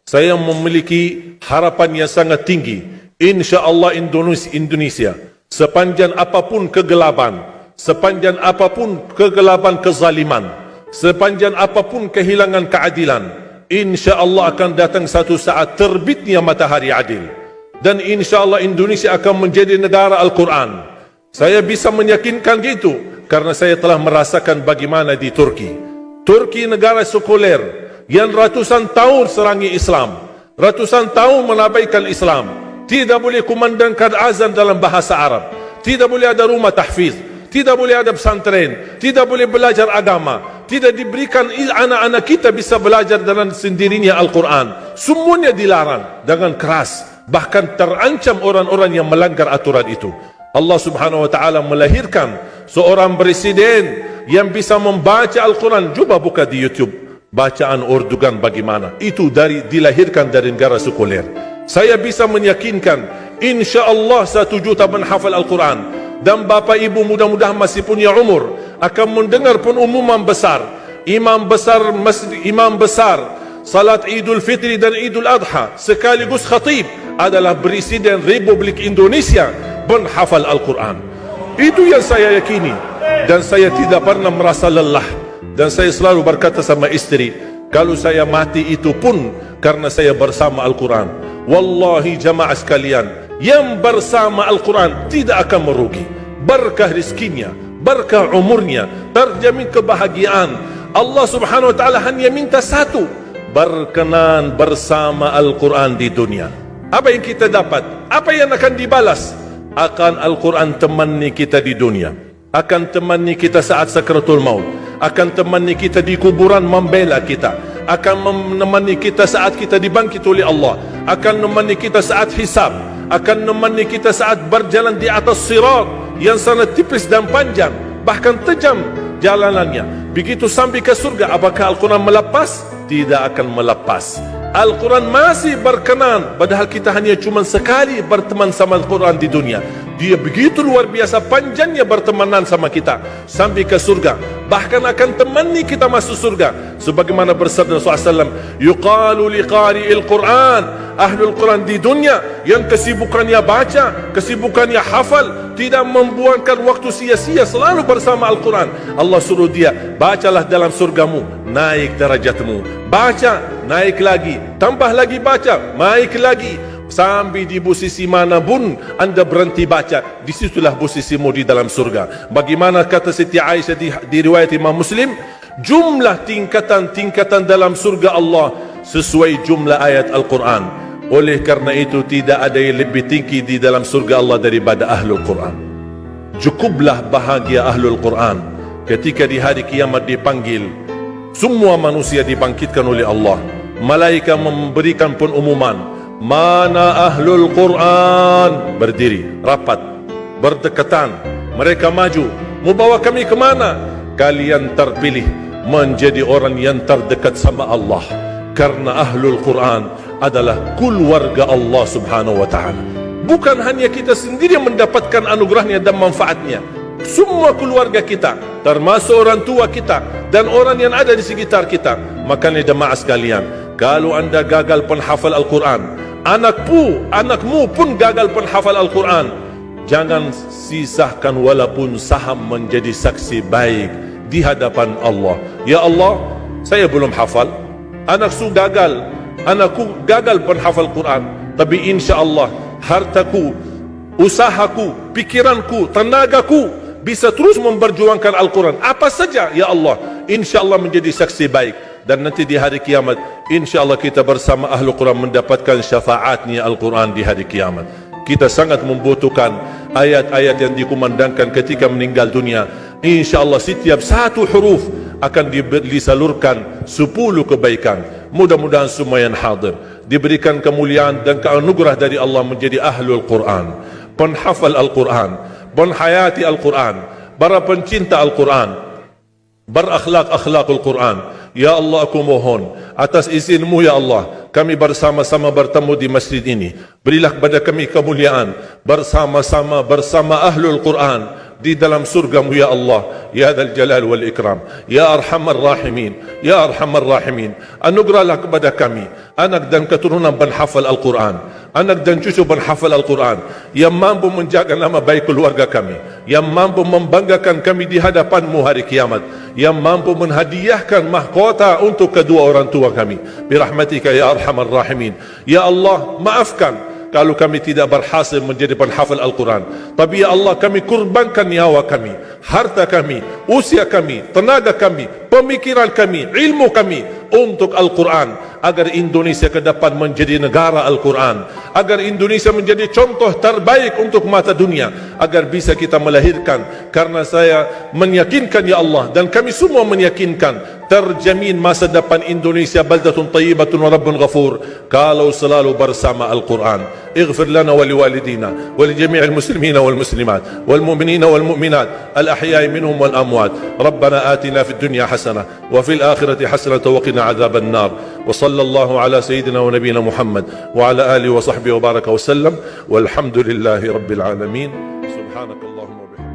saya memiliki harapan yang sangat tinggi. InsyaAllah Indonesia, sepanjang apapun kegelapan, sepanjang apapun kegelapan kezaliman, sepanjang apapun kehilangan keadilan, InsyaAllah akan datang satu saat terbitnya matahari adil. Dan InsyaAllah Indonesia akan menjadi negara Al-Quran. Saya bisa meyakinkan gitu karena saya telah merasakan bagaimana di Turki. Turki negara sekuler yang ratusan tahun serangi Islam, ratusan tahun menabaikan Islam, tidak boleh kumandangkan azan dalam bahasa Arab, tidak boleh ada rumah tahfiz, tidak boleh ada pesantren, tidak boleh belajar agama, tidak diberikan anak-anak kita bisa belajar dengan sendirinya Al-Quran. Semuanya dilarang dengan keras, bahkan terancam orang-orang yang melanggar aturan itu. Allah subhanahu wa ta'ala melahirkan seorang presiden yang bisa membaca Al-Quran. Coba buka di YouTube bacaan Erdogan bagaimana. Itu dilahirkan dari negara sekuler. Saya bisa meyakinkan InsyaAllah 1 juta menghafal Al-Quran. Dan bapa ibu mudah-mudahan masih punya umur akan mendengar pengumuman besar. Imam besar salat Idul Fitri dan Idul Adha sekaligus khatib adalah Presiden Republik Indonesia menghafal Al-Quran. Itu yang saya yakini. Dan saya tidak pernah merasa lelah. Dan saya selalu berkata sama istri, kalau saya mati itu pun karena saya bersama Al-Quran. Wallahi jamaah sekalian, yang bersama Al-Quran tidak akan merugi. Berkah rizkinya, berkah umurnya, terjamin kebahagiaan. Allah subhanahu wa ta'ala hanya minta satu, berkenan bersama Al-Quran di dunia. Apa yang kita dapat? Apa yang akan dibalas? Akan Al-Quran temani kita di dunia, akan temani kita saat sakratul maut, akan temani kita di kuburan membela kita, akan menemani kita saat kita dibangkit oleh Allah, akan menemani kita saat hisab, akan menemani kita saat berjalan di atas sirat yang sangat tipis dan panjang, bahkan tajam jalanannya. Begitu sampai ke surga, apakah Al-Quran melepas? Tidak akan melepas. Al-Quran masih berkenan, padahal kita hanya cuma sekali berteman sama Al-Quran di dunia. Dia begitu luar biasa panjangnya bertemanan sama kita sampai ke surga, bahkan akan temani kita masuk surga. Sebagaimana bersabda Rasulullah SAW, yuqalu liqari'il Quran, ahlul Quran di dunia yang kesibukannya baca, kesibukannya hafal, tidak membuangkan waktu sia-sia, selalu bersama Al-Quran. Allah suruh dia, bacalah dalam surgamu, naik derajatmu. Baca, naik lagi, tambah lagi baca, naik lagi, sampai di posisi mana pun anda berhenti baca, disitulah posisimu di dalam surga. Bagaimana kata Siti Aisyah di riwayat Imam Muslim, jumlah tingkatan-tingkatan dalam surga Allah sesuai jumlah ayat Al-Quran. Oleh karena itu tidak ada yang lebih tinggi di dalam surga Allah daripada Ahlul Quran. Cukuplah bahagia Ahlul Quran ketika di hari kiamat dipanggil. Semua manusia dibangkitkan oleh Allah. Malaikat memberikan pengumuman, mana Ahlul Quran? Berdiri, rapat, berdekatan. Mereka maju, mau bawa kami ke mana? Kalian terpilih menjadi orang yang terdekat sama Allah. Karena Ahlul Quran adalah keluarga Allah subhanahu wa ta'ala. Bukan hanya kita sendiri yang mendapatkan anugerahnya dan manfaatnya, semua keluarga kita, termasuk orang tua kita dan orang yang ada di sekitar kita. Makanya jemaah sekalian, kalau anda gagal penghafal Al-Quran, anakmu pun gagal penghafal Al-Quran, jangan sisahkan walaupun saham menjadi saksi baik di hadapan Allah. Ya Allah, saya belum hafal, anakku gagal penghafal Quran, tapi insya-Allah hartaku, usahaku, pikiranku, tenagaku bisa terus memperjuangkan Al-Quran. Apa saja ya Allah, insya-Allah menjadi saksi baik. Dan nanti di hari kiamat, insya-Allah kita bersama Ahlul Quran mendapatkan syafaatnya Al-Quran di hari kiamat. Kita sangat membutuhkan ayat-ayat yang dikumandangkan ketika meninggal dunia. InsyaAllah setiap satu huruf akan disalurkan 10 kebaikan. Mudah-mudahan semua yang hadir diberikan kemuliaan dan keanugerah dari Allah menjadi Ahlul Quran, penghafal Al-Quran, penghayati Al-Quran, para pencinta Al-Quran, berakhlak-akhlakul Quran. Ya Allah, aku mohon atas izin-Mu ya Allah, kami bersama-sama bertemu di masjid ini. Berilah kepada kami kemuliaan bersama-sama bersama Ahlul Quran, di dalam surgamu ya Allah, ya Dzal Jalal wal Ikram, ya Arhamar Rahimin, ya Arhamar Rahimin. Anugerahlah kepada kami anak dan keturunan penghafal Al-Quran, anak dan cucu penghafal Al-Quran yang mampu menjaga nama baik keluarga kami, yang mampu membanggakan kami di hadapan-Mu hari kiamat, yang mampu menghadiahkan mahkota untuk kedua orang tua kami. Birahmatika ya Arhamar Rahimin. Ya Allah, maafkan kalau kami tidak berhasil menjadi penghafal Al-Quran, tapi ya Allah, kami kurbankan nyawa kami, harta kami, usia kami, tenaga kami, pemikiran kami, ilmu kami untuk Al-Quran, agar Indonesia ke depan menjadi negara Al-Quran, agar Indonesia menjadi contoh terbaik untuk mata dunia, agar bisa kita melahirkan. Karena saya meyakinkan ya Allah, dan kami semua meyakinkan, terjamin masa depan Indonesia baldatun tayyibatun wa rabbun ghafur kalau selalu bersama Al-Quran. اغفر لنا ولوالدينا ولجميع المسلمين والمسلمات والمؤمنين والمؤمنات الأحياء منهم والأموات. ربنا آتنا في الدنيا حسنة وفي الآخرة حسنة وقنا عذاب النار. وصلى الله على سيدنا ونبينا محمد وعلى آله وصحبه وبارك وسلم والحمد لله رب العالمين. سبحانك اللهم وبحمدك.